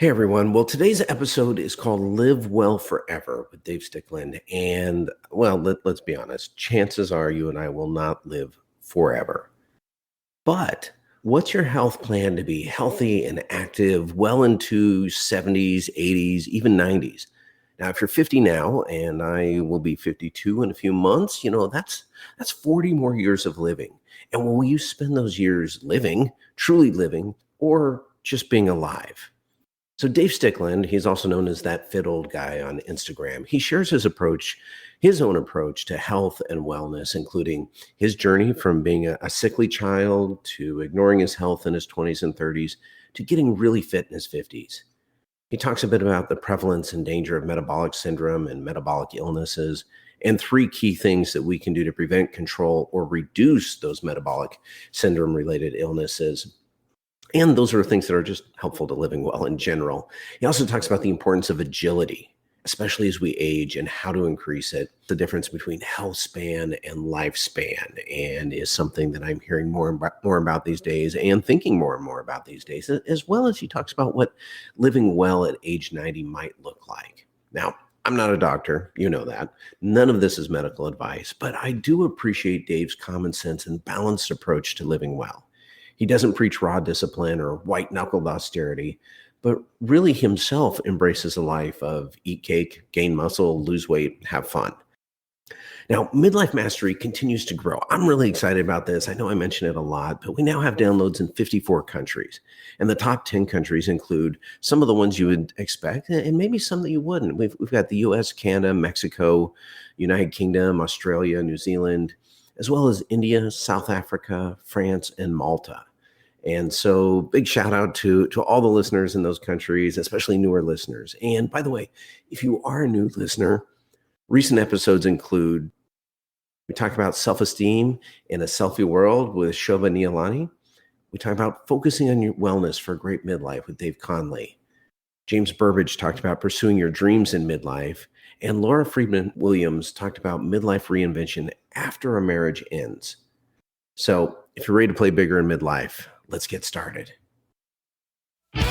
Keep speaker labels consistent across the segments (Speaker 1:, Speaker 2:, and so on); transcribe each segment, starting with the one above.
Speaker 1: Hey everyone. Well, today's episode is called Live Well Forever with Dave Stickland. And well, let's be honest, chances are you and I will not live forever. But what's your health plan to be healthy and active well into 70s, 80s, even 90s? Now, if you're 50 now and I will be 52 in a few months, that's 40 more years of living. And will you spend those years living, truly living, or just being alive? So Dave Stickland, he's also known as that fit old guy on Instagram. He shares his own approach to health and wellness, including his journey from being a sickly child to ignoring his health in his 20s and 30s to getting really fit in his 50s. He talks a bit about the prevalence and danger of metabolic syndrome and metabolic illnesses, and three key things that we can do to prevent, control, or reduce those metabolic syndrome related illnesses. And those are things that are just helpful to living well in general. He also talks about the importance of agility, especially as we age, and how to increase it. The difference between health span and lifespan, and is something that I'm hearing more about these days and thinking more and more about these days, as well as he talks about what living well at age 90 might look like. Now, I'm not a doctor, you know that. None of this is medical advice, but I do appreciate Dave's common sense and balanced approach to living well. He doesn't preach raw discipline or white knuckled austerity, but really himself embraces a life of eat cake, gain muscle, lose weight, have fun. Now, Midlife Mastery continues to grow. I'm really excited about this. I know I mention it a lot, but we now have downloads in 54 countries. And the top 10 countries include some of the ones you would expect and maybe some that you wouldn't. We've got the US, Canada, Mexico, United Kingdom, Australia, New Zealand, as well as India, South Africa, France, and Malta. And so big shout out to all the listeners in those countries, especially newer listeners. And by the way, if you are a new listener, recent episodes include, we talk about self-esteem in a selfie world with Shobha Neelani. We talk about focusing on your wellness for a great midlife with Dave Conley. James Burbidge talked about pursuing your dreams in midlife. And Laura Friedman Williams talked about midlife reinvention after a marriage ends. So if you're ready to play bigger in midlife, let's get started. All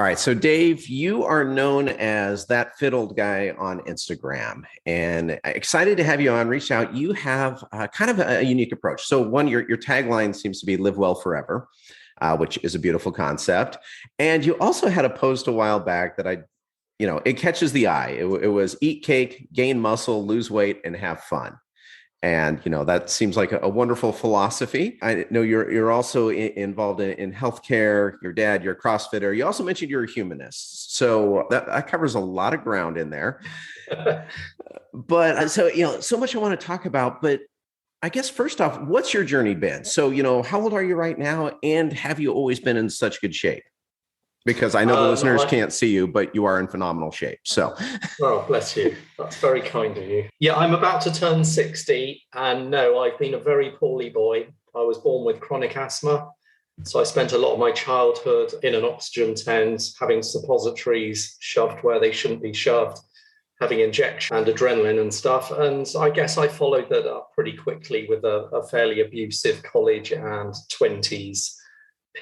Speaker 1: right. So Dave, you are known as that fit old guy on Instagram, and excited to have you on. Reach out. You have kind of a unique approach. So one, your tagline seems to be live well forever, which is a beautiful concept. And you also had a post a while back that it catches the eye. It was eat cake, gain muscle, lose weight, and have fun. And, that seems like a wonderful philosophy. I know you're also involved in healthcare. Your dad, you're a CrossFitter. You also mentioned you're a humanist. So that covers a lot of ground in there. But so much I want to talk about. But I guess first off, what's your journey been? So, how old are you right now? And have you always been in such good shape? Because I know the listeners can't see you, but you are in phenomenal shape. So,
Speaker 2: oh, bless you. That's very kind of you. Yeah, I'm about to turn 60. And no, I've been a very poorly boy. I was born with chronic asthma. So I spent a lot of my childhood in an oxygen tent, having suppositories shoved where they shouldn't be shoved, having injection and adrenaline and stuff. And I guess I followed that up pretty quickly with a fairly abusive college and 20s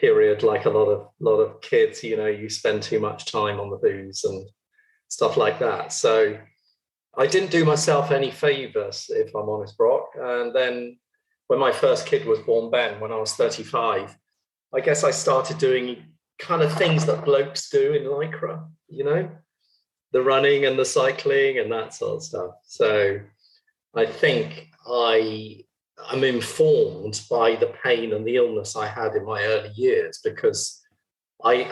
Speaker 2: period, like a lot of kids. You spend too much time on the booze and stuff like that. So I didn't do myself any favors, if I'm honest, Brock. And then when my first kid was born, Ben, when I was 35, I guess I started doing kind of things that blokes do in Lycra, the running and the cycling and that sort of stuff. So I think I'm informed by the pain and the illness I had in my early years because I've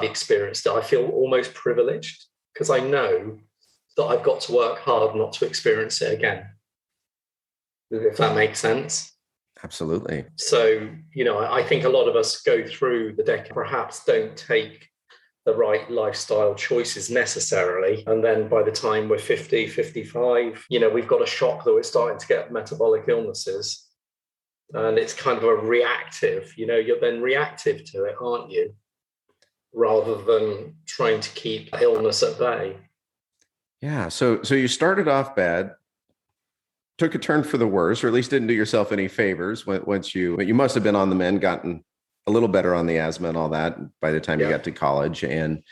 Speaker 2: experienced it. I feel almost privileged because I know that I've got to work hard not to experience it again, if that makes sense.
Speaker 1: Absolutely.
Speaker 2: So, I think a lot of us go through the decade, perhaps don't take the right lifestyle choices necessarily. And then by the time we're 50, 55, we've got a shock that we're starting to get metabolic illnesses. And it's kind of a reactive, you're then reactive to it, aren't you? Rather than trying to keep illness at bay.
Speaker 1: Yeah. So you started off bad, took a turn for the worse, or at least didn't do yourself any favors once you must have been on the mend, gotten a little better on the asthma and all that by the time you got to college. And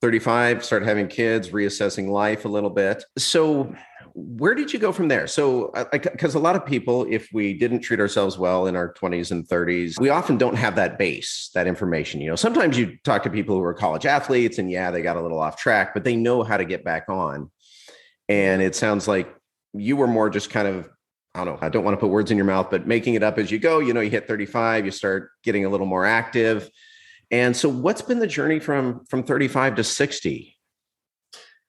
Speaker 1: 35, started having kids, reassessing life a little bit. So where did you go from there? So, because a lot of people, if we didn't treat ourselves well in our 20s and 30s, we often don't have that base, that information. You know, sometimes you talk to people who are college athletes and they got a little off track, but they know how to get back on. And it sounds like you were more just kind of, I don't know, I don't want to put words in your mouth, but making it up as you go. You know, you hit 35, you start getting a little more active. And so what's been the journey from 35 to 60?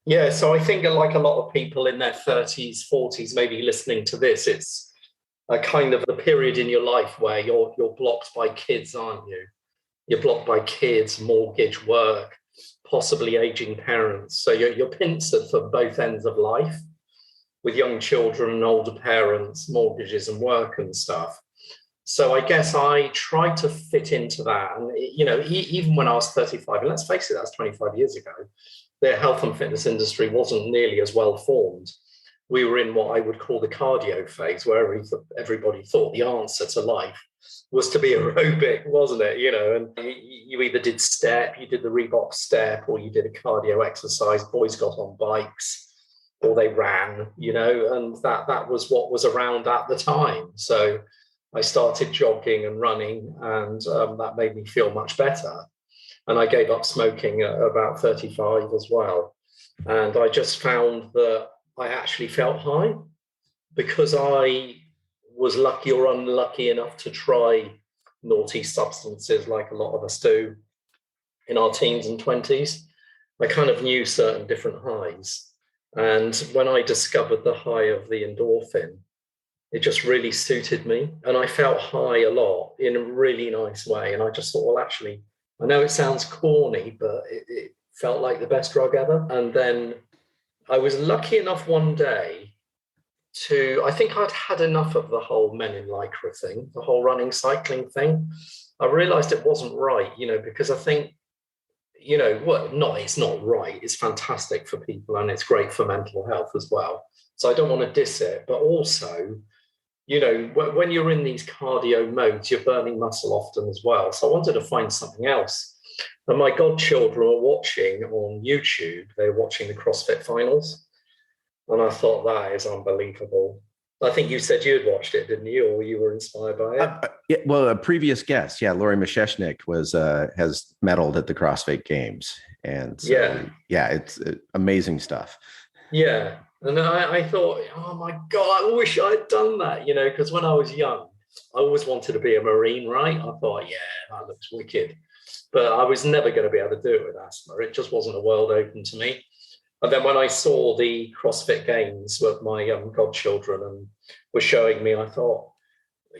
Speaker 2: Yeah, so I think like a lot of people in their 30s, 40s, maybe listening to this, it's a kind of the period in your life where you're blocked by kids, aren't you? You're blocked by kids, mortgage, work, possibly aging parents. So you're pincered for both ends of life with young children and older parents, mortgages and work and stuff. So I guess I tried to fit into that. And, you know, even when I was 35, and let's face it, that's 25 years ago, the health and fitness industry wasn't nearly as well formed. We were in what I would call the cardio phase, where everybody thought the answer to life was to be aerobic, wasn't it? You know, and you either did step, you did the Reebok step, or you did a cardio exercise. Boys got on bikes, or they ran, you know, and that was what was around at the time. So I started jogging and running, and that made me feel much better. And I gave up smoking at about 35 as well. And I just found that I actually felt high because I was lucky or unlucky enough to try naughty substances like a lot of us do in our teens and 20s. I kind of knew certain different highs. And when I discovered the high of the endorphin, it just really suited me. And I felt high a lot in a really nice way. And I just thought, well, actually, I know it sounds corny, but it felt like the best drug ever. And then I was lucky enough one day I think I'd had enough of the whole men in lycra thing, the whole running, cycling thing. I realized it wasn't right, you know, because I think, you know, it's not right. It's fantastic for people and it's great for mental health as well. So I don't want to diss it, but also, you know, when you're in these cardio modes, you're burning muscle often as well. So I wanted to find something else. And my godchildren were watching on YouTube. They were watching the CrossFit finals. And I thought, that is unbelievable. I think you said you had watched it, didn't you? Or you were inspired by it?
Speaker 1: Yeah, well, a previous guest, Lori Masheshnik has medaled at the CrossFit Games. And so, it's amazing stuff.
Speaker 2: Yeah. And I thought, oh my God, I wish I'd done that, you know, because when I was young, I always wanted to be a Marine, right? I thought, yeah, that looks wicked. But I was never going to be able to do it with asthma. It just wasn't a world open to me. And then when I saw the CrossFit Games with my godchildren and were showing me, I thought,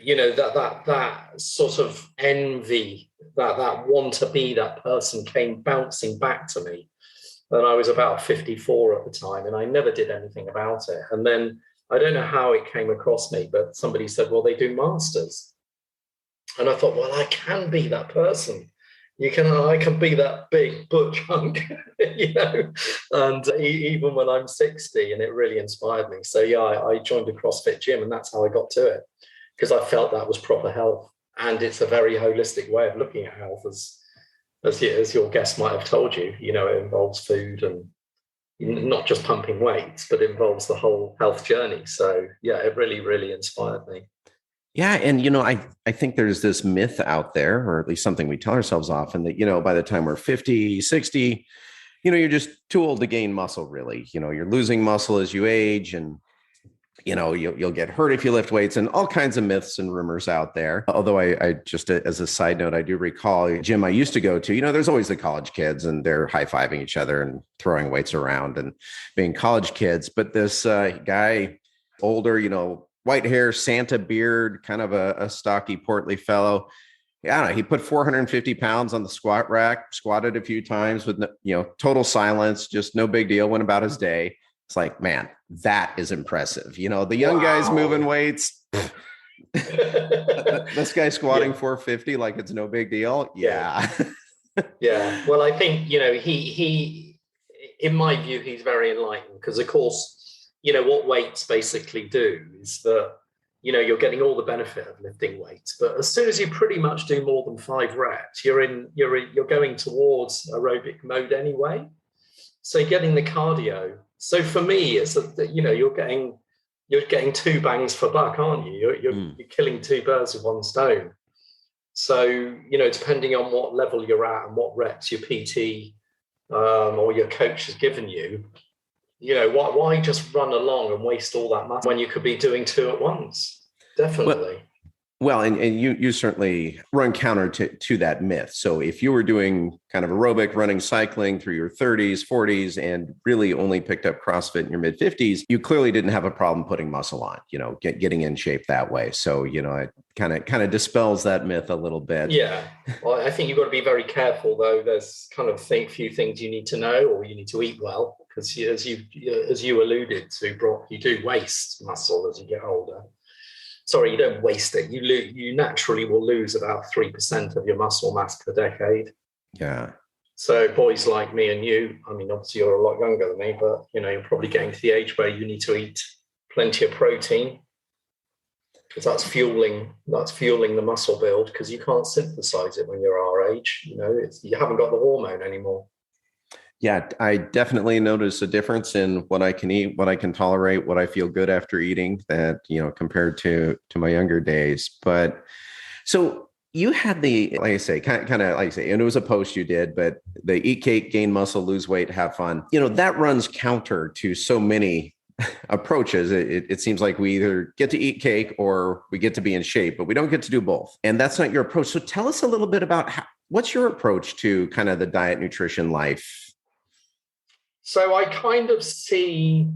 Speaker 2: you know, that sort of envy, that want to be that person came bouncing back to me. And I was about 54 at the time, and I never did anything about it. And then I don't know how it came across me, but somebody said, well, they do masters. And I thought, well, I can be that person. I can be that big butch hunk, you know, and even when I'm 60, and it really inspired me. So yeah, I joined a CrossFit gym, and that's how I got to it, because I felt that was proper health. And it's a very holistic way of looking at health, as your guest might have told you. You know, it involves food and not just pumping weights, but it involves the whole health journey. So yeah, it really, really inspired me.
Speaker 1: Yeah. And, you know, I think there's this myth out there, or at least something we tell ourselves often, that, you know, by the time we're 50, 60, you know, you're just too old to gain muscle, really. You know, you're losing muscle as you age, and, you know, you'll get hurt if you lift weights, and all kinds of myths and rumors out there. Although I just, as a side note, I do recall a gym I used to go to, you know, there's always the college kids, and they're high-fiving each other and throwing weights around and being college kids. But this guy, older, you know, white hair, Santa beard, kind of a stocky, portly fellow. I don't know. He put 450 pounds on the squat rack, squatted a few times with, you know, total silence, just no big deal, went about his day. It's like, man, that is impressive. You know, the young guys moving weights. This guy squatting 450 like it's no big deal. Yeah.
Speaker 2: Yeah. Well, I think, you know, he in my view, he's very enlightened, because, of course, you know, what weights basically do is that you're getting all the benefit of lifting weights. But as soon as you pretty much do more than 5 reps, you're going towards aerobic mode anyway. So you're getting the cardio. So for me, it's that you're getting 2 bangs for buck, aren't you? You're killing 2 birds with 1 stone. So depending on what level you're at and what reps your PT or your coach has given you, why just run along and waste all that muscle when you could be doing 2 at once? Definitely.
Speaker 1: Well, and you certainly run counter to that myth. So if you were doing kind of aerobic running, cycling through your 30s, 40s, and really only picked up CrossFit in your mid 50s, you clearly didn't have a problem putting muscle on, getting in shape that way. So, it kind of dispels that myth a little bit.
Speaker 2: Yeah. Well, I think you've got to be very careful, though. There's kind of few things you need to know, or you need to eat well, because as you alluded to, Brock, you do waste muscle as you get older. Sorry, you don't waste it. You naturally will lose about 3% of your muscle mass per decade.
Speaker 1: Yeah.
Speaker 2: So boys like me and you, I mean, obviously you're a lot younger than me, but you're probably getting to the age where you need to eat plenty of protein, because that's fueling the muscle build, because you can't synthesize it when you're our age. You haven't got the hormone anymore.
Speaker 1: Yeah, I definitely notice a difference in what I can eat, what I can tolerate, what I feel good after eating, that, compared to my younger days. But so you had like I say, kind of like I say, and it was a post you did, but the eat cake, gain muscle, lose weight, have fun, that runs counter to so many approaches. It seems like we either get to eat cake or we get to be in shape, but we don't get to do both. And that's not your approach. So tell us a little bit about what's your approach to kind of the diet, nutrition, life?
Speaker 2: So I kind of see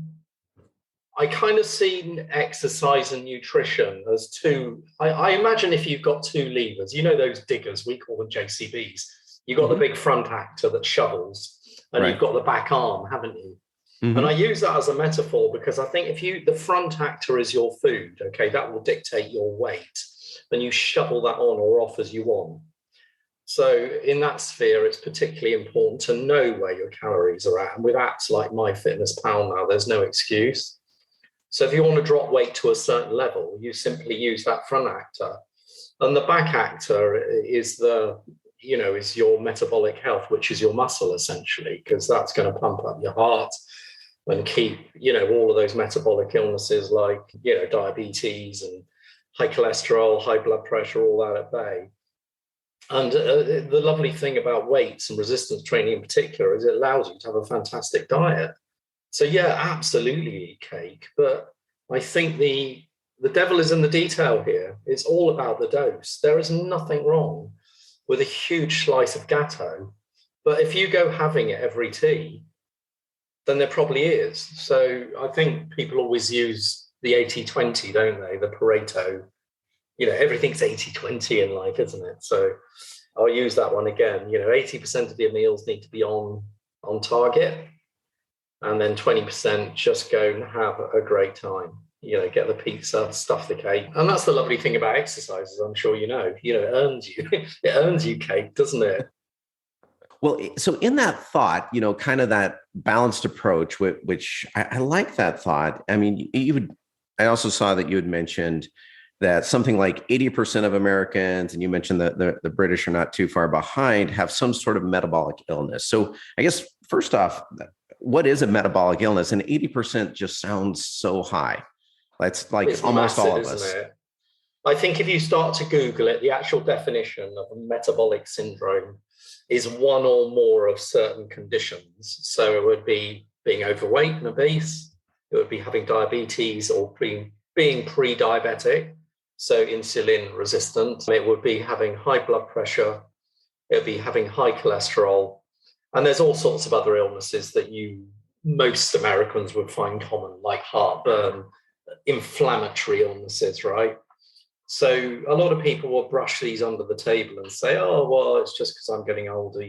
Speaker 2: exercise and nutrition as 2. I imagine if you've got 2 levers, those diggers, we call them JCBs. You've got the big front actor that shovels, and you've got the back arm, haven't you? Mm-hmm. And I use that as a metaphor because I think the front actor is your food, okay, that will dictate your weight, and you shovel that on or off as you want. So in that sphere, it's particularly important to know where your calories are at. And with apps like MyFitnessPal now, there's no excuse. So if you want to drop weight to a certain level, you simply use that front actor. And the back actor is is your metabolic health, which is your muscle essentially, because that's going to pump up your heart and keep, all of those metabolic illnesses like, diabetes and high cholesterol, high blood pressure, all that at bay. And the lovely thing about weights and resistance training in particular is it allows you to have a fantastic diet. So yeah, absolutely eat cake. But I think the devil is in the detail here. It's all about the dose. There is nothing wrong with a huge slice of gatto. But if you go having it every tea, then there probably is. So I think people always use the 80-20, don't they? The Pareto. Everything's 80-20 in life, isn't it? So I'll use that one again. 80% of your meals need to be on target, and then 20% just go and have a great time. Get the pizza, stuff the cake. And that's the lovely thing about exercises, I'm sure it earns you. It earns you cake, doesn't it?
Speaker 1: Well, so in that thought, kind of that balanced approach, which I like that thought. I mean, I also saw that you had mentioned that something like 80% of Americans, and you mentioned that the British are not too far behind, have some sort of metabolic illness. So I guess, first off, what is a metabolic illness? And 80% just sounds so high. That's like it's almost massive, all of us.
Speaker 2: It? I think if you start to Google it, the actual definition of a metabolic syndrome is one or more of certain conditions. So it would be being overweight and obese. It would be having diabetes or being pre-diabetic. So insulin resistant. It would be having high blood pressure. It would be having high cholesterol. And there's all sorts of other illnesses that most Americans would find common, like heartburn, inflammatory illnesses, right? So a lot of people will brush these under the table and say, oh, well, it's just because I'm getting older,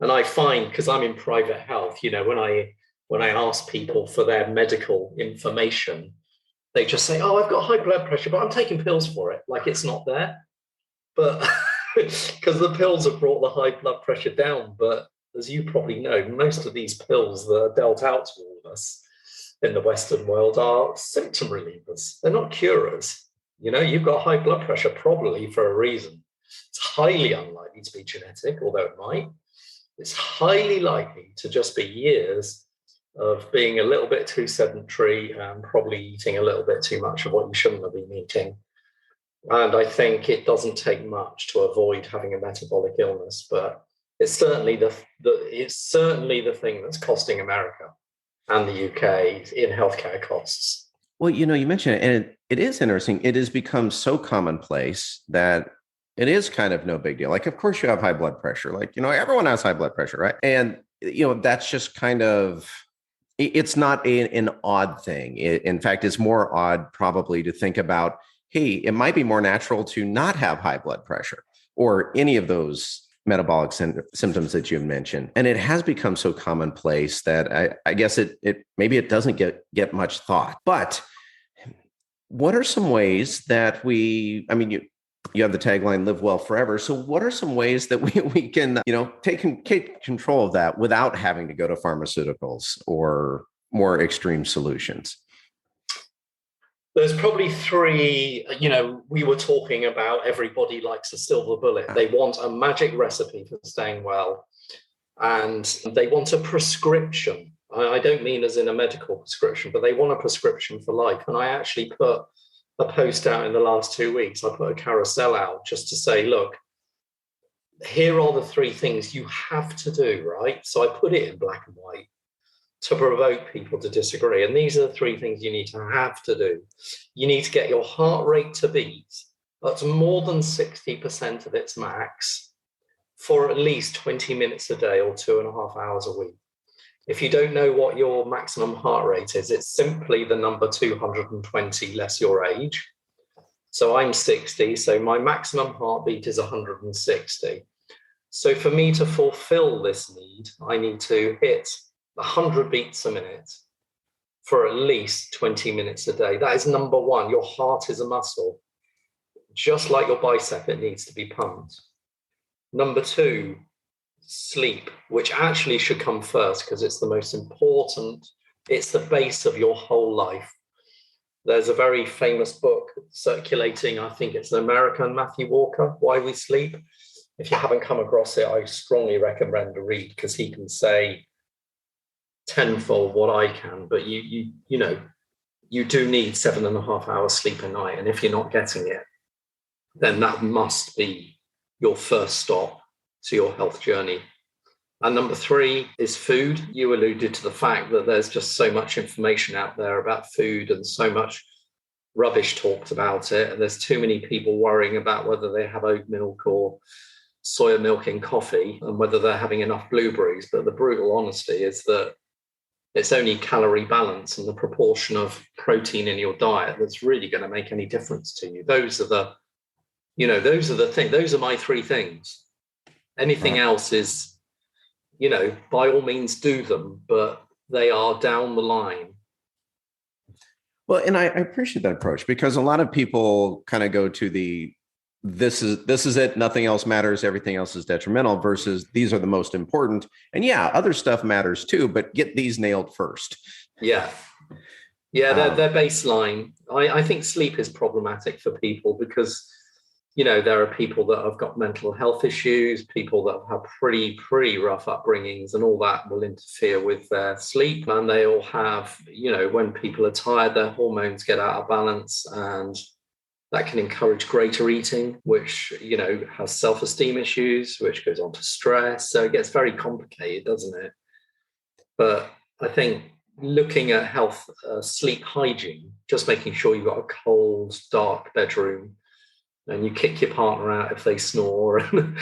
Speaker 2: And I find, because I'm in private health, when I ask people for their medical information, they just say, oh, I've got high blood pressure, but I'm taking pills for it. Like it's not there. But because the pills have brought the high blood pressure down. But as you probably know, most of these pills that are dealt out to all of us in the Western world are symptom relievers. They're not curers. You've got high blood pressure probably for a reason. It's highly unlikely to be genetic, although it might. It's highly likely to just be years of being a little bit too sedentary and probably eating a little bit too much of what you shouldn't have been eating. And I think it doesn't take much to avoid having a metabolic illness, but it's certainly the thing that's costing America and the UK in healthcare costs.
Speaker 1: Well, you mentioned it, and it is interesting. It has become so commonplace that it is kind of no big deal. Like, of course, you have high blood pressure. Like, everyone has high blood pressure, right? And, that's just kind of, it's not an odd thing. In fact, it's more odd probably to think about, hey, it might be more natural to not have high blood pressure or any of those metabolic symptoms that you mentioned. And it has become so commonplace that I guess it maybe it doesn't get much thought. But what are some ways that you have the tagline, live well forever. So what are some ways that we can, take control of that without having to go to pharmaceuticals or more extreme solutions?
Speaker 2: There's probably three, we were talking about everybody likes a silver bullet. They want a magic recipe for staying well. And they want a prescription. I don't mean as in a medical prescription, but they want a prescription for life. And I actually put a post out in the last 2 weeks. I put a carousel out just to say, look, here are the three things you have to do, right? So I put it in black and white to provoke people to disagree. And these are the three things you need to have to do. You need to get your heart rate to beat at more than 60% of its max for at least 20 minutes a day or 2.5 hours a week. If you don't know what your maximum heart rate is, it's simply the number 220 less your age. So I'm 60, so my maximum heartbeat is 160. So for me to fulfill this need, I need to hit 100 beats a minute for at least 20 minutes a day. That is number one. Your heart is a muscle. Just like your bicep, it needs to be pumped. Number two, sleep, which actually should come first because it's the most important. It's the base of your whole life. There's a very famous book circulating, I think it's an American, Matthew Walker, Why We Sleep. If you haven't come across it, I strongly recommend a read because he can say tenfold what I can, but you do need 7.5 hours sleep a night. And if you're not getting it, then that must be your first stop to your health journey. And number three is food. You alluded to the fact that there's just so much information out there about food and so much rubbish talked about it. And there's too many people worrying about whether they have oat milk or soya milk in coffee and whether they're having enough blueberries. But the brutal honesty is that it's only calorie balance and the proportion of protein in your diet that's really going to make any difference to you. Those are the things. Those are my three things. Anything else is, by all means do them, but they are down the line.
Speaker 1: Well, and I appreciate that approach because a lot of people kind of go to this is it, nothing else matters, everything else is detrimental versus these are the most important. And yeah, other stuff matters too, but get these nailed first.
Speaker 2: Yeah, they're baseline. I think sleep is problematic for people because, there are people that have got mental health issues, people that have pretty rough upbringings, and all that will interfere with their sleep. And they all have, when people are tired, their hormones get out of balance, and that can encourage greater eating, which, has self-esteem issues, which goes on to stress. So it gets very complicated, doesn't it? But I think looking at health, sleep hygiene, just making sure you've got a cold, dark bedroom and you kick your partner out if they snore. And,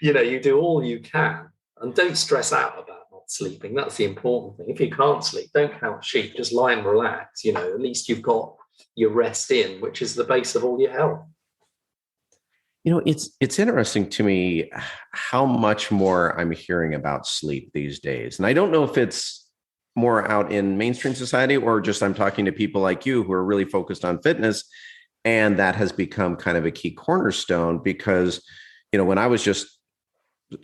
Speaker 2: you do all you can and don't stress out about not sleeping. That's the important thing. If you can't sleep, don't count sheep, just lie and relax. At least you've got your rest in, which is the base of all your health.
Speaker 1: It's interesting to me how much more I'm hearing about sleep these days. And I don't know if it's more out in mainstream society or just I'm talking to people like you who are really focused on fitness. And that has become kind of a key cornerstone because, when I was just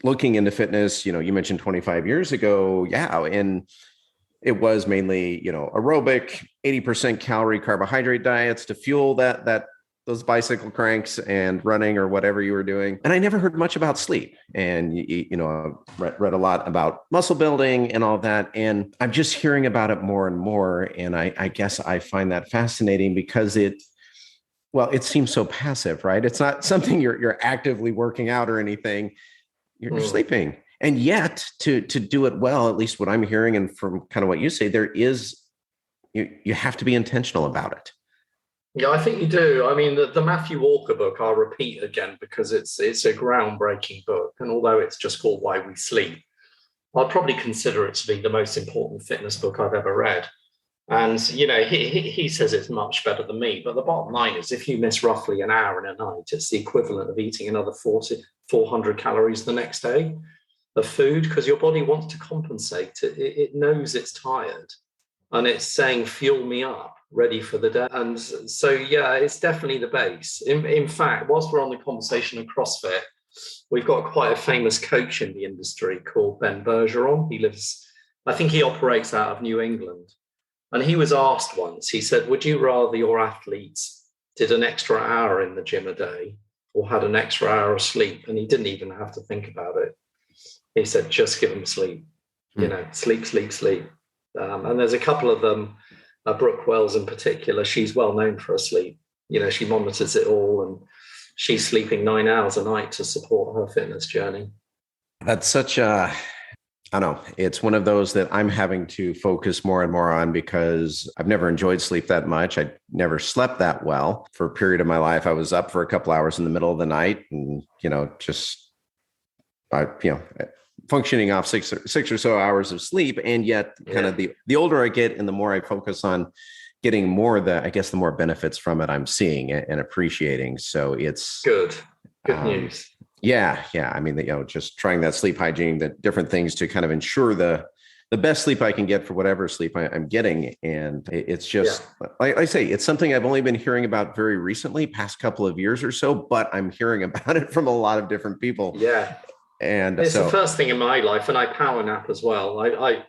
Speaker 1: looking into fitness, you mentioned 25 years ago. Yeah. And it was mainly, aerobic, 80% calorie carbohydrate diets to fuel those bicycle cranks and running or whatever you were doing. And I never heard much about sleep. And, read a lot about muscle building and all that. And I'm just hearing about it more and more. And I guess I find that fascinating because it seems so passive, right? It's not something you're actively working out or anything. You're sleeping. And yet to do it well, at least what I'm hearing and from kind of what you say, you have to be intentional about it.
Speaker 2: Yeah, I think you do. I mean, the Matthew Walker book, I'll repeat again because it's a groundbreaking book. And although it's just called Why We Sleep, I'd probably consider it to be the most important fitness book I've ever read. And, he says it's much better than me. But the bottom line is if you miss roughly an hour in a night, it's the equivalent of eating another 400 calories the next day of food because your body wants to compensate. It knows it's tired and it's saying, fuel me up, ready for the day. And so, yeah, it's definitely the base. In fact, whilst we're on the conversation of CrossFit, we've got quite a famous coach in the industry called Ben Bergeron. I think he operates out of New England. And he was asked once, he said, would you rather your athletes did an extra hour in the gym a day or had an extra hour of sleep? And he didn't even have to think about it. He said, just give them sleep, sleep, sleep, sleep. And there's a couple of them, Brooke Wells in particular, she's well known for her sleep. She monitors it all and she's sleeping 9 hours a night to support her fitness journey.
Speaker 1: That's such I don't know. It's one of those that I'm having to focus more and more on because I've never enjoyed sleep that much. I never slept that well. For a period of my life, I was up for a couple hours in the middle of the night and, functioning off six or so hours of sleep. And yet kind of the older I get and the more I focus on getting more the more benefits from it I'm seeing and appreciating. So it's
Speaker 2: good news.
Speaker 1: Yeah. I mean, just trying that sleep hygiene, the different things to kind of ensure the best sleep I can get for whatever sleep I'm getting. And it's just, like I say, it's something I've only been hearing about very recently, past couple of years or so, but I'm hearing about it from a lot of different people.
Speaker 2: Yeah.
Speaker 1: And
Speaker 2: it's the first thing in my life, and I power nap as well.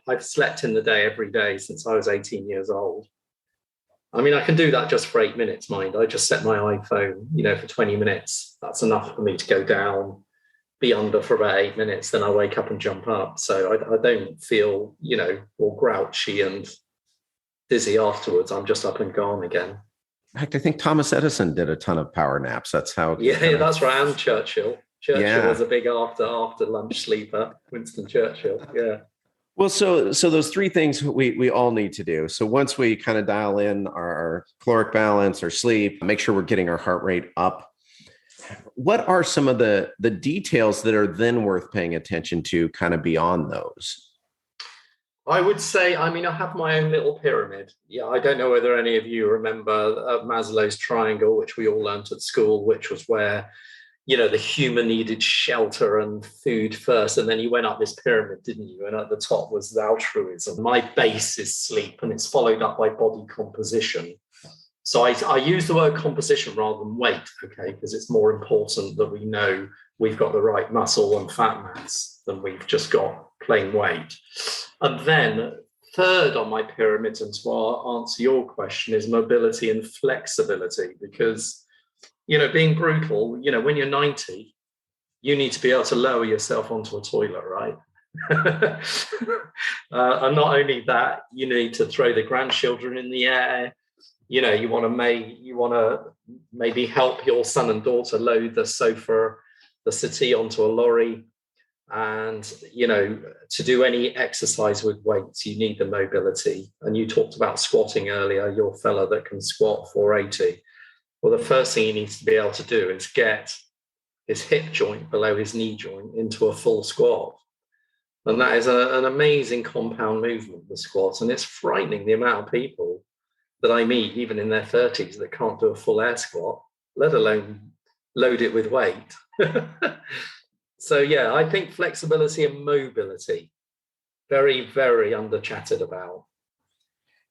Speaker 2: I've slept in the day every day since I was 18 years old. I mean, I can do that just for 8 minutes, mind. I just set my iPhone, for 20 minutes. That's enough for me to go down, be under for about 8 minutes. Then I wake up and jump up. So I don't feel, all grouchy and dizzy afterwards. I'm just up and gone again.
Speaker 1: In fact, I think Thomas Edison did a ton of power naps. That's how.
Speaker 2: Yeah, that's right. And Churchill. Churchill was a big after lunch sleeper. Winston Churchill. Yeah.
Speaker 1: Well, so those three things we all need to do. So once we kind of dial in our caloric balance, our sleep, make sure we're getting our heart rate up. What are some of the details that are then worth paying attention to kind of beyond those?
Speaker 2: I would say, I have my own little pyramid. Yeah, I don't know whether any of you remember Maslow's triangle, which we all learned at school, which was where the human needed shelter and food first. And then you went up this pyramid, didn't you? And at the top was altruism. My base is sleep, and it's followed up by body composition. So I use the word composition rather than weight, okay? Because it's more important that we know we've got the right muscle and fat mass than we've just got plain weight. And then third on my pyramid, and to answer your question, is mobility and flexibility. Because being brutal, when you're 90, you need to be able to lower yourself onto a toilet, right? And not only that, you need to throw the grandchildren in the air. You want to maybe help your son and daughter load the sofa, the settee onto a lorry. And, to do any exercise with weights, you need the mobility. And you talked about squatting earlier, your fella that can squat 480. Well, the first thing he needs to be able to do is get his hip joint below his knee joint into a full squat. And that is an amazing compound movement, the squat. And it's frightening the amount of people that I meet, even in their 30s, that can't do a full air squat, let alone load it with weight. So, yeah, I think flexibility and mobility, very, very under-chatted about.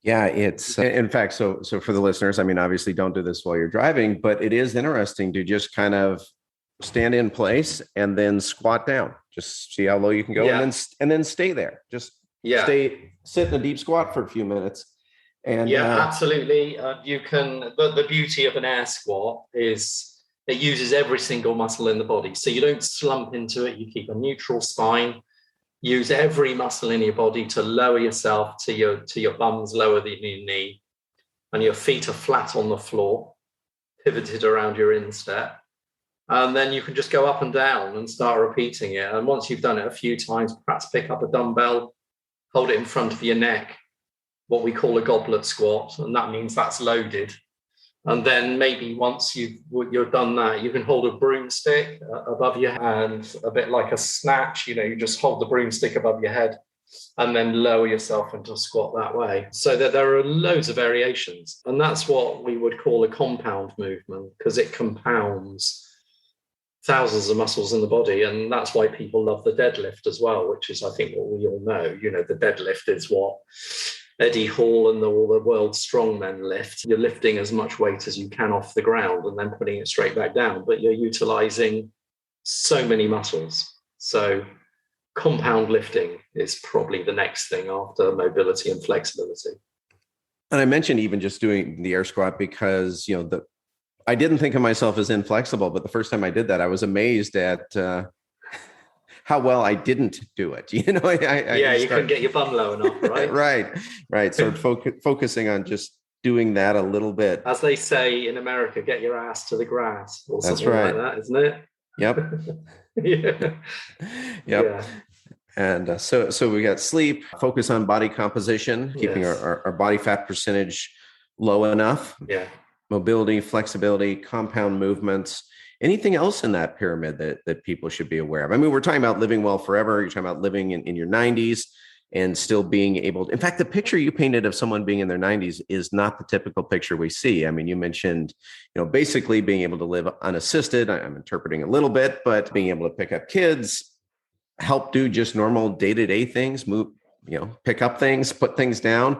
Speaker 1: Yeah, it's in fact, so for the listeners, obviously don't do this while you're driving, but it is interesting to just kind of stand in place and then squat down, just see how low you can go and then stay there. Just
Speaker 2: Yeah.
Speaker 1: Sit in a deep squat for a few minutes. And
Speaker 2: yeah, absolutely. You can, the beauty of an air squat is it uses every single muscle in the body. So you don't slump into it. You keep a neutral spine, use every muscle in your body to lower yourself to your bum's lower than your knee, and your feet are flat on the floor, pivoted around your instep. And then you can just go up and down and start repeating it. And once you've done it a few times, perhaps pick up a dumbbell, hold it in front of your neck, what we call a goblet squat. And that means that's loaded. And then maybe once you've done that, you can hold a broomstick above your head, and a bit like a snatch, you just hold the broomstick above your head and then lower yourself into a squat that way. So that there are loads of variations. And that's what we would call a compound movement, because it compounds thousands of muscles in the body. And that's why people love the deadlift as well, which is, I think, what we all know. The deadlift is what Eddie Hall and all the world's strongmen lift. You're lifting as much weight as you can off the ground and then putting it straight back down, but you're utilizing so many muscles. So compound lifting is probably the next thing after mobility and flexibility.
Speaker 1: And I mentioned even just doing the air squat because, I didn't think of myself as inflexible, but the first time I did that, I was amazed at how well I didn't do it. You couldn't
Speaker 2: get your bum low enough, right?
Speaker 1: right. So focusing on just doing that a little bit.
Speaker 2: As they say in America, get your ass to the grass, or
Speaker 1: That's
Speaker 2: something
Speaker 1: right.
Speaker 2: like that, isn't it?
Speaker 1: Yep.
Speaker 2: Yeah.
Speaker 1: Yep.
Speaker 2: Yeah.
Speaker 1: And so we got sleep, focus on body composition, keeping our body fat percentage low enough.
Speaker 2: Yeah.
Speaker 1: Mobility, flexibility, compound movements. Anything else in that pyramid that people should be aware of? I mean, we're talking about living well forever. You're talking about living in your 90s and still being able to, in fact, the picture you painted of someone being in their 90s is not the typical picture we see. I mean, you mentioned, basically being able to live unassisted. I'm interpreting a little bit, but being able to pick up kids, help do just normal day-to-day things, move, pick up things, put things down.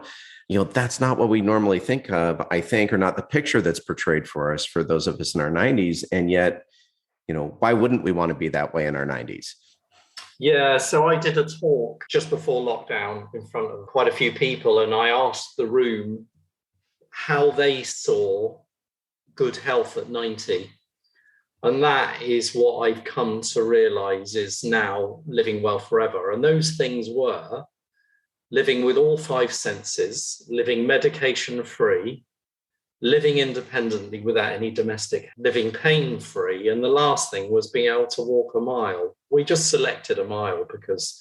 Speaker 1: That's not what we normally think of, I think, or not the picture that's portrayed for us, for those of us in our 90s. And yet, why wouldn't we want to be that way in our 90s?
Speaker 2: Yeah, so I did a talk just before lockdown in front of quite a few people, and I asked the room how they saw good health at 90. And that is what I've come to realize is now living well forever. And those things were living with all five senses, living medication-free, living independently without any domestic, living pain-free. And the last thing was being able to walk a mile. We just selected a mile because,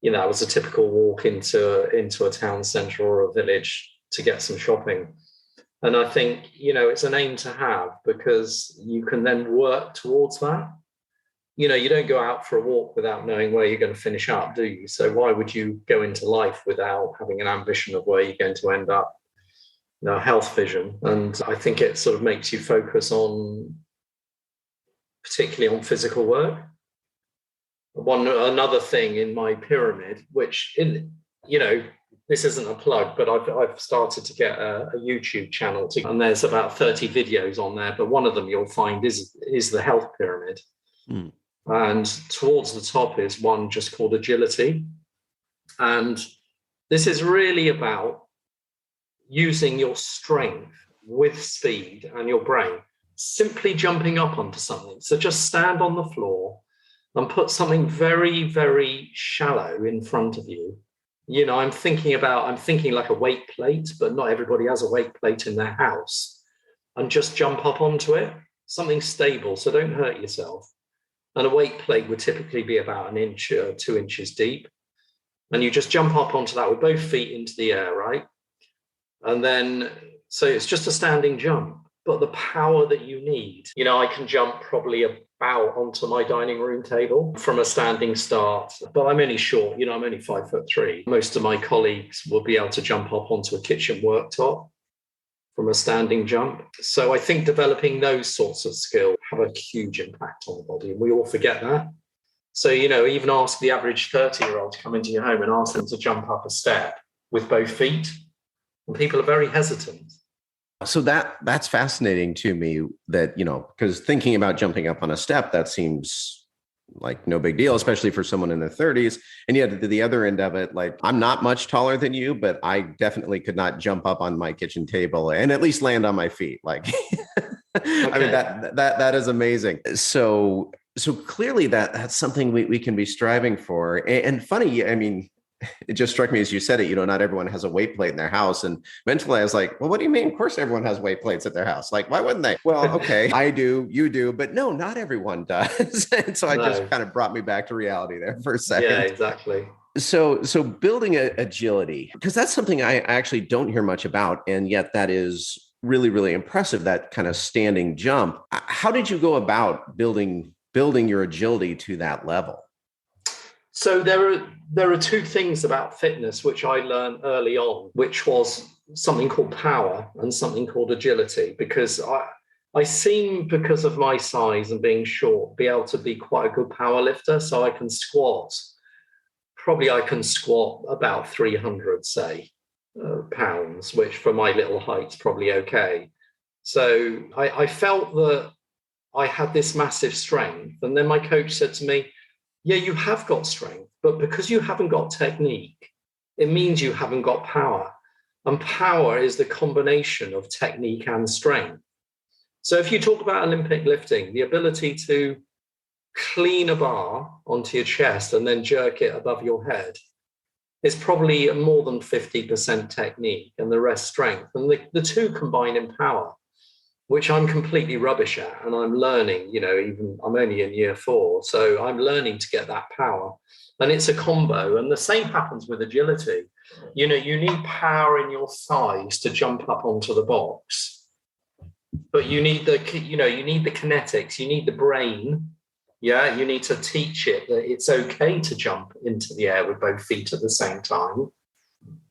Speaker 2: it was a typical walk into a town centre or a village to get some shopping. And I think, it's an aim to have, because you can then work towards that. You don't go out for a walk without knowing where you're going to finish up, do you? So why would you go into life without having an ambition of where you're going to end up? Health vision. And I think it sort of makes you focus particularly on physical work. Another thing in my pyramid, which this isn't a plug, but I've started to get a YouTube channel, and there's about 30 videos on there. But one of them you'll find is the health pyramid. Mm. And towards the top is one just called agility. And this is really about using your strength with speed and your brain, simply jumping up onto something. So just stand on the floor and put something very, very shallow in front of you. I'm thinking like a weight plate, but not everybody has a weight plate in their house. And just jump up onto it, something stable, so don't hurt yourself. And a weight plate would typically be about 1 inch or 2 inches deep. And you just jump up onto that with both feet into the air, right? And then, so it's just a standing jump, but the power that you need, I can jump probably about onto my dining room table from a standing start, but I'm only short, I'm only 5'3". Most of my colleagues will be able to jump up onto a kitchen worktop from a standing jump. So I think developing those sorts of skills have a huge impact on the body, and we all forget that. So, even ask the average 30-year-old to come into your home and ask them to jump up a step with both feet. And people are very hesitant.
Speaker 1: So that's fascinating to me that, because thinking about jumping up on a step, that seems like no big deal, especially for someone in their 30s. And yet at the other end of it, like I'm not much taller than you, but I definitely could not jump up on my kitchen table and at least land on my feet. Like, I mean, that is amazing. So clearly that's something we can be striving for. And funny, I mean, it just struck me as you said it, not everyone has a weight plate in their house. And mentally I was like, well, what do you mean? Of course, everyone has weight plates at their house. Like, why wouldn't they? Well, okay, I do, you do, but no, not everyone does. And so it just kind of brought me back to reality there for a second.
Speaker 2: Yeah, exactly.
Speaker 1: So building agility, because that's something I actually don't hear much about. And yet that is really, really impressive, that kind of standing jump. How did you go about building your agility to that level?
Speaker 2: So there are two things about fitness which I learned early on, which was something called power and something called agility, because I seem, because of my size and being short, be able to be quite a good power lifter. So I can squat about 300, say, pounds, which for my little height's probably okay. So I felt that I had this massive strength. And then my coach said to me, yeah, you have got strength, but because you haven't got technique, it means you haven't got power. And power is the combination of technique and strength. So if you talk about Olympic lifting, the ability to clean a bar onto your chest and then jerk it above your head is probably more than 50% technique and the rest strength. And the two combine in power, which I'm completely rubbish at. And I'm learning, even I'm only in year 4. So I'm learning to get that power. And it's a combo. And the same happens with agility. You need power in your thighs to jump up onto the box. But you need the kinetics, you need the brain. Yeah, you need to teach it that it's okay to jump into the air with both feet at the same time.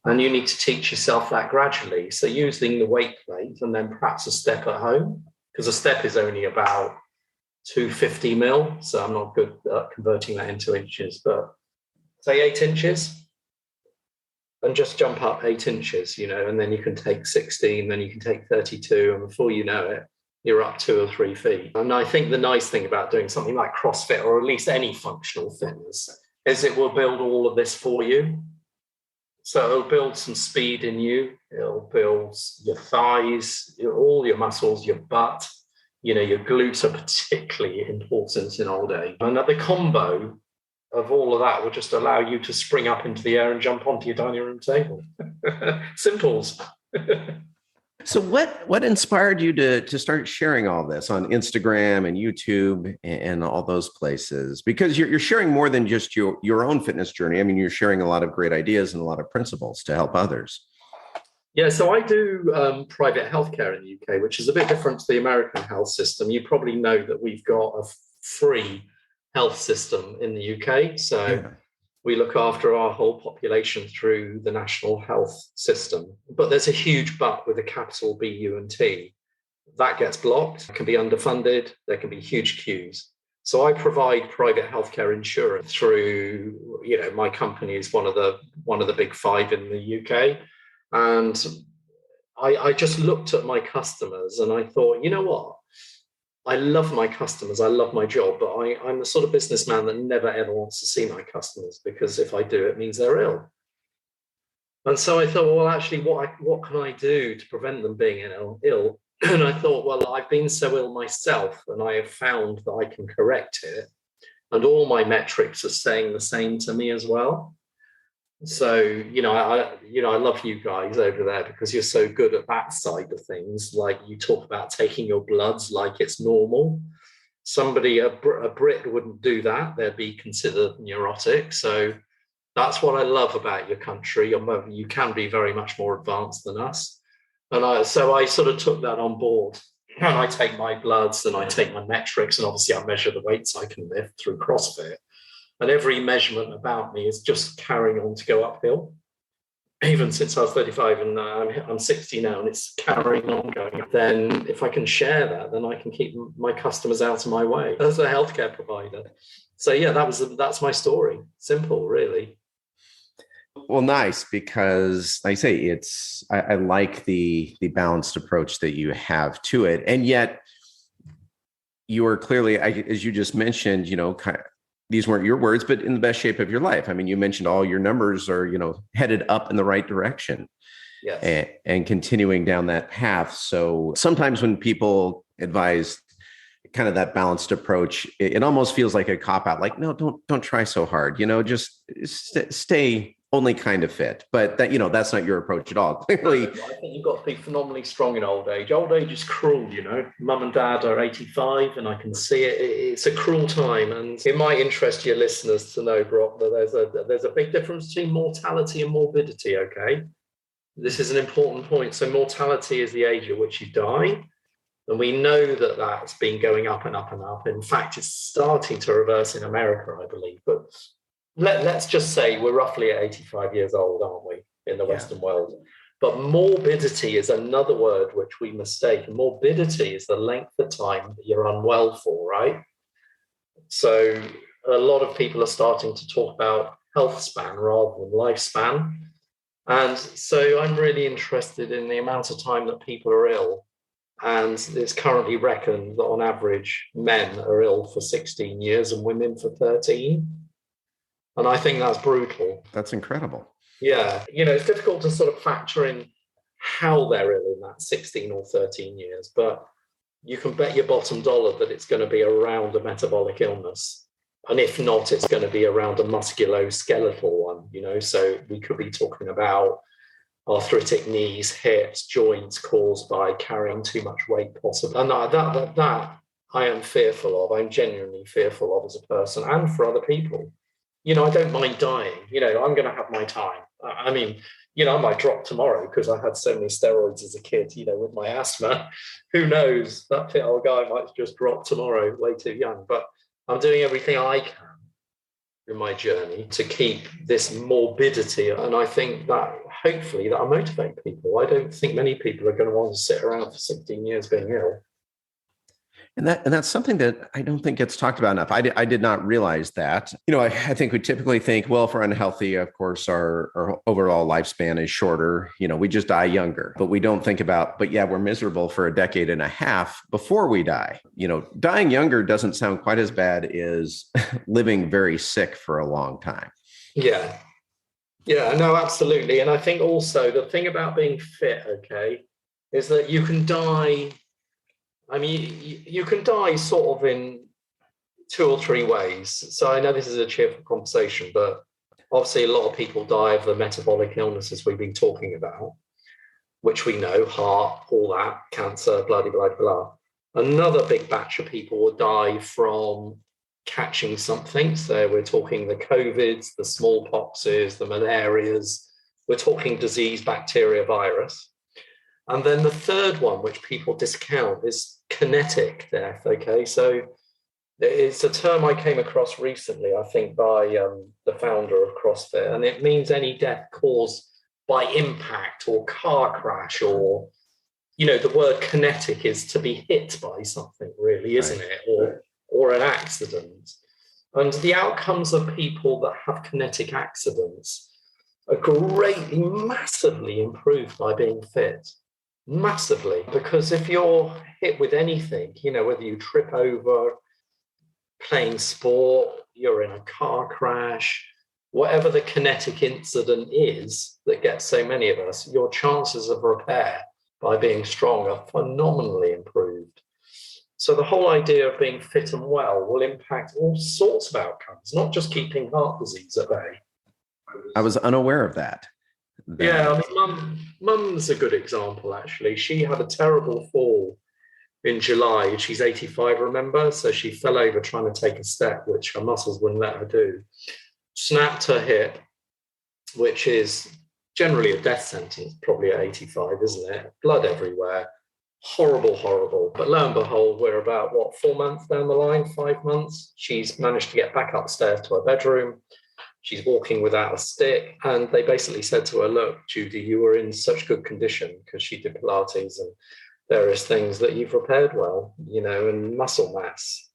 Speaker 2: And you need to teach yourself that gradually. So using the weight plate and then perhaps a step at home, because a step is only about 250 mil. So I'm not good at converting that into inches, but say 8 inches. And just jump up 8 inches, and then you can take 16, then you can take 32. And before you know it, you're up 2 or 3 feet. And I think the nice thing about doing something like CrossFit, or at least any functional fitness, is it will build all of this for you. So it'll build some speed in you. It'll build your thighs, all your muscles, your butt. Your glutes are particularly important in old age. And the combo of all of that will just allow you to spring up into the air and jump onto your dining room table. Simples.
Speaker 1: So what inspired you to start sharing all this on Instagram and YouTube and all those places? Because you're sharing more than just your own fitness journey. I mean, you're sharing a lot of great ideas and a lot of principles to help others.
Speaker 2: Yeah, so I do private healthcare in the UK, which is a bit different to the American health system. You probably know that we've got a free health system in the UK. So we look after our whole population through the national health system. But there's a huge but with a capital B, U, and T. That gets blocked, can be underfunded, there can be huge queues. So I provide private healthcare insurance through, my company is one of the big 5 in the UK. And I just looked at my customers and I thought, you know what? I love my customers. I love my job, but I'm the sort of businessman that never ever wants to see my customers, because if I do, it means they're ill. And so I thought, well, actually, what can I do to prevent them being ill? And I thought, well, I've been so ill myself, and I have found that I can correct it. And all my metrics are saying the same to me as well. So, I love you guys over there because you're so good at that side of things. Like you talk about taking your bloods like it's normal. A Brit wouldn't do that. They'd be considered neurotic. So that's what I love about your country. You can be very much more advanced than us. And so I sort of took that on board. And I take my bloods and I take my metrics, and obviously I measure the weights I can lift through CrossFit. And every measurement about me is just carrying on to go uphill. Even since I was 35 and I'm 60 now, and it's carrying on going up. Then if I can share that, then I can keep my customers out of my way as a healthcare provider. So yeah, that's my story. Simple, really.
Speaker 1: Well, nice, because like I say, I like the balanced approach that you have to it. And yet you are clearly, as you just mentioned, these weren't your words, but in the best shape of your life. I mean, you mentioned all your numbers are, headed up in the right direction.
Speaker 2: Yes.
Speaker 1: And continuing down that path. So sometimes when people advise kind of that balanced approach, it almost feels like a cop out. Like, no, don't try so hard. Just stay only kind of fit. But that's not your approach at all. Clearly,
Speaker 2: I think you've got to be phenomenally strong in old age. Old age is cruel. Mum and dad are 85, and I can see it. It's a cruel time, and it might interest your listeners to know, Brock, that there's a big difference between mortality and morbidity. Okay, this is an important point. So mortality is the age at which you die. And we know that that's been going up and up and up. In fact, it's starting to reverse in America, I believe. But let's just say we're roughly at 85 years old, aren't we, in the Western world? But morbidity is another word which we mistake. And morbidity is the length of time that you're unwell for, right? So a lot of people are starting to talk about health span rather than lifespan. And so I'm really interested in the amount of time that people are ill. And it's currently reckoned that on average, men are ill for 16 years and women for 13. And I think that's brutal.
Speaker 1: That's incredible.
Speaker 2: Yeah. It's difficult to sort of factor in how they're ill in that 16 or 13 years, but you can bet your bottom dollar that it's going to be around a metabolic illness. And if not, it's going to be around a musculoskeletal one, so we could be talking about arthritic knees, hips, joints caused by carrying too much weight, possibly. And that I am fearful of. I'm genuinely fearful of as a person and for other people. I don't mind dying. I'm going to have my time. I mean, I might drop tomorrow because I had so many steroids as a kid, with my asthma. Who knows? That fit old guy might just drop tomorrow, way too young. But I'm doing everything I can in my journey to keep this morbidity. And I think that hopefully that'll motivate people. I don't think many people are going to want to sit around for 16 years being ill.
Speaker 1: And that's something that I don't think gets talked about enough. I did not realize that. I think we typically think, well, if we're unhealthy, of course, our overall lifespan is shorter. We just die younger. But we don't think about, but yeah, we're miserable for a decade and a half before we die. Dying younger doesn't sound quite as bad as living very sick for a long time.
Speaker 2: Yeah. Yeah, no, absolutely. And I think also the thing about being fit, okay, is that you can die. I mean, you can die sort of in 2 or 3 ways. So I know this is a cheerful conversation, but obviously a lot of people die of the metabolic illnesses we've been talking about, which we know, heart, all that, cancer, blah, blah, blah, blah. Another big batch of people will die from catching something. So we're talking the COVIDs, the smallpoxes, the malarias. We're talking disease, bacteria, virus. And then the third one, which people discount, is kinetic death. Okay, so it's a term I came across recently, I think, by the founder of CrossFit, and it means any death caused by impact or car crash, or the word kinetic is to be hit by something, really, isn't it, or an accident. And the outcomes of people that have kinetic accidents are greatly, massively improved by being fit. Massively, because if you're hit with anything, whether you trip over, playing sport, you're in a car crash, whatever the kinetic incident is that gets so many of us, your chances of repair by being strong are phenomenally improved. So the whole idea of being fit and well will impact all sorts of outcomes, not just keeping heart disease at bay.
Speaker 1: I was unaware of that.
Speaker 2: Yeah, I mean, Mum's a good example, actually. She had a terrible fall in July. She's 85, remember? So she fell over trying to take a step, which her muscles wouldn't let her do. Snapped her hip, which is generally a death sentence, probably at 85, isn't it? Blood everywhere. Horrible, horrible. But lo and behold, we're about, 4 months down the line, 5 months? She's managed to get back upstairs to her bedroom. She's walking without a stick. And they basically said to her, look, Judy, you were in such good condition because she did Pilates and various things that you've repaired well, and muscle mass.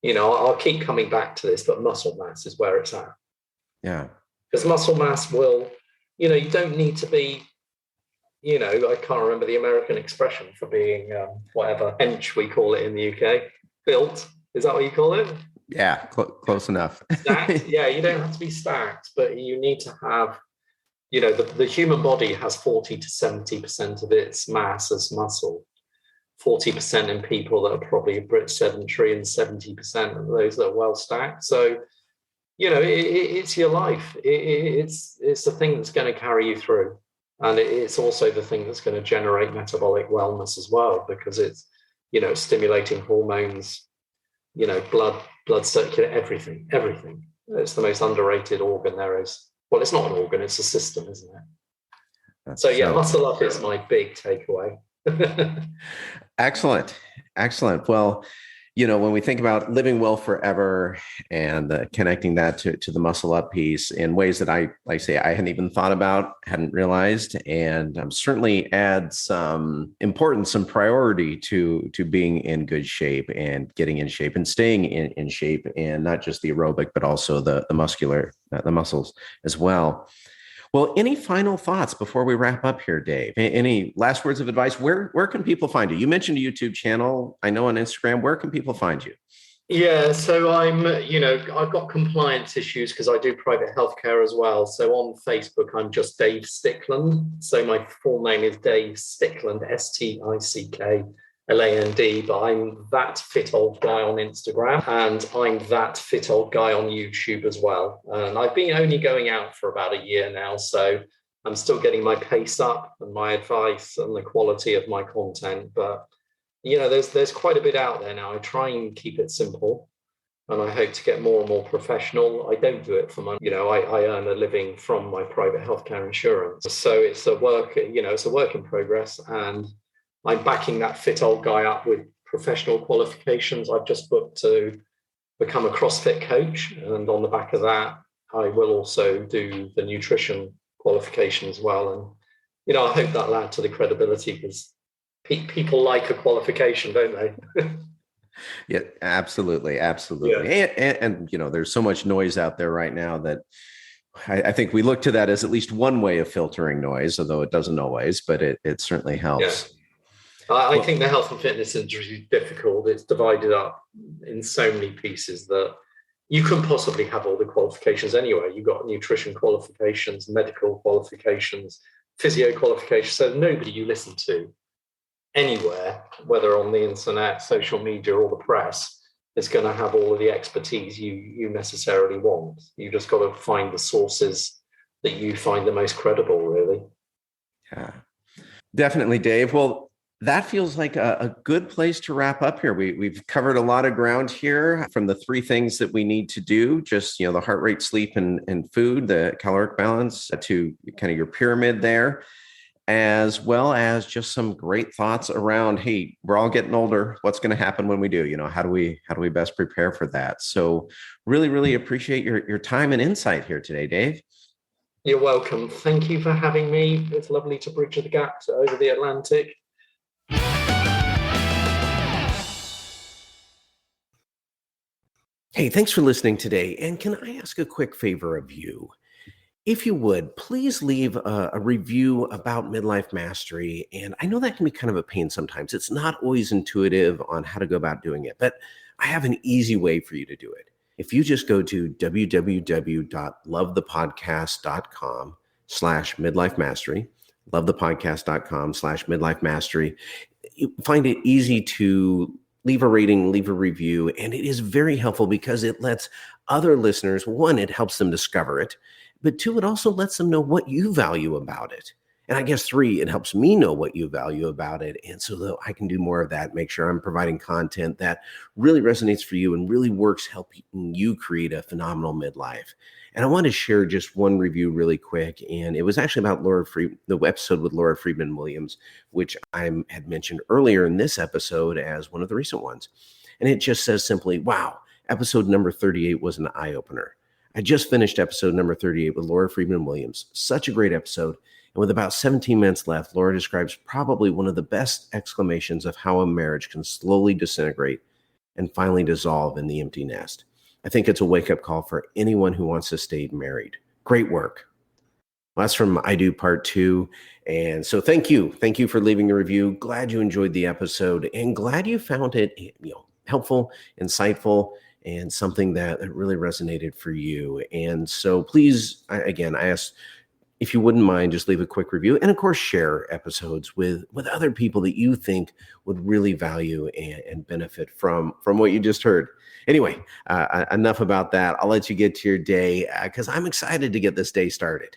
Speaker 2: I'll keep coming back to this, but muscle mass is where it's at.
Speaker 1: Yeah.
Speaker 2: Because muscle mass will, you don't need to be, I can't remember the American expression for being whatever, hench we call it in the UK. Built. Is that what you call it?
Speaker 1: Yeah, close enough.
Speaker 2: Stacked, yeah, you don't have to be stacked, but you need to have, the human body has 40 to 70% of its mass as muscle. 40% in people that are probably a bit sedentary, and 70% of those that are well stacked. So, it's your life. It's the thing that's going to carry you through. And it's also the thing that's going to generate metabolic wellness as well, because it's, stimulating hormones, blood circulation, everything. It's the most underrated organ there is. Well, it's not an organ, it's a system, isn't it? So muscle up is my big takeaway.
Speaker 1: Excellent. Well, when we think about living well forever and connecting that to the muscle up piece in ways that I hadn't even thought about, hadn't realized, and certainly add some importance, some priority to being in good shape and getting in shape and staying in shape, and not just the aerobic, but also the muscles as well. Well, any final thoughts before we wrap up here, Dave? Any last words of advice? Where can people find you? You mentioned a YouTube channel. I know on Instagram. Where can people find you?
Speaker 2: Yeah, so I've got compliance issues because I do private healthcare as well. So on Facebook, I'm just Dave Stickland. So my full name is Dave Stickland, Stickland, but I'm That Fit Old Guy on Instagram, and I'm That Fit Old Guy on YouTube as well. And I've been only going out for about a year now, so I'm still getting my pace up and my advice and the quality of my content. But there's quite a bit out there now. I try and keep it simple, and I hope to get more and more professional. I don't do it for money. I earn a living from my private healthcare insurance, so it's a work. It's a work in progress, and I'm backing that fit old guy up with professional qualifications. I've just booked to become a CrossFit coach. And on the back of that, I will also do the nutrition qualification as well. And, I hope that'll add to the credibility, because people like a qualification, don't they?
Speaker 1: Yeah, absolutely. Yeah. And there's so much noise out there right now that I think we look to that as at least one way of filtering noise, although it doesn't always, but it certainly helps.
Speaker 2: Yeah. I think the health and fitness industry is difficult. It's divided up in so many pieces that you couldn't possibly have all the qualifications anyway. You've got nutrition qualifications, medical qualifications, physio qualifications. So nobody you listen to anywhere, whether on the internet, social media, or the press, is going to have all of the expertise you necessarily want. You just got to find the sources that you find the most credible, really.
Speaker 1: Yeah, definitely, Dave. Well, that feels like a good place to wrap up here. We've covered a lot of ground here, from the three things that we need to do, just, the heart rate, sleep, and food, the caloric balance, to kind of your pyramid there, as well as just some great thoughts around, hey, we're all getting older. What's going to happen when we do? How do we best prepare for that? So really, really appreciate your time and insight here today, Dave.
Speaker 2: You're welcome. Thank you for having me. It's lovely to bridge the gap over the Atlantic.
Speaker 1: Hey, thanks for listening today. And can I ask a quick favor of you? If you would, please leave a review about Midlife Mastery. And I know that can be kind of a pain sometimes. It's not always intuitive on how to go about doing it, but I have an easy way for you to do it. If you just go to www.lovethepodcast.com/midlife mastery, lovethepodcast.com/midlife mastery, you find it easy to leave a rating, leave a review, and it is very helpful because it lets other listeners, one, it helps them discover it, but two, it also lets them know what you value about it. And I guess three, it helps me know what you value about it. And so that I can do more of that, make sure I'm providing content that really resonates for you and really works helping you create a phenomenal midlife. And I want to share just one review really quick. And it was actually about the episode with Laura Friedman Williams, which I had mentioned earlier in this episode as one of the recent ones. And it just says simply, wow, episode number 38 was an eye-opener. I just finished episode number 38 with Laura Friedman Williams. Such a great episode. And with about 17 minutes left, Laura describes probably one of the best exclamations of how a marriage can slowly disintegrate and finally dissolve in the empty nest. I think it's a wake-up call for anyone who wants to stay married. Great work. Well, that's from I Do Part 2. And so thank you. Thank you for leaving a review. Glad you enjoyed the episode and glad you found it helpful, insightful, and something that really resonated for you. And so please, I ask if you wouldn't mind, just leave a quick review, and of course share episodes with other people that you think would really value and benefit from what you just heard. Anyway, enough about that. I'll let you get to your day because I'm excited to get this day started.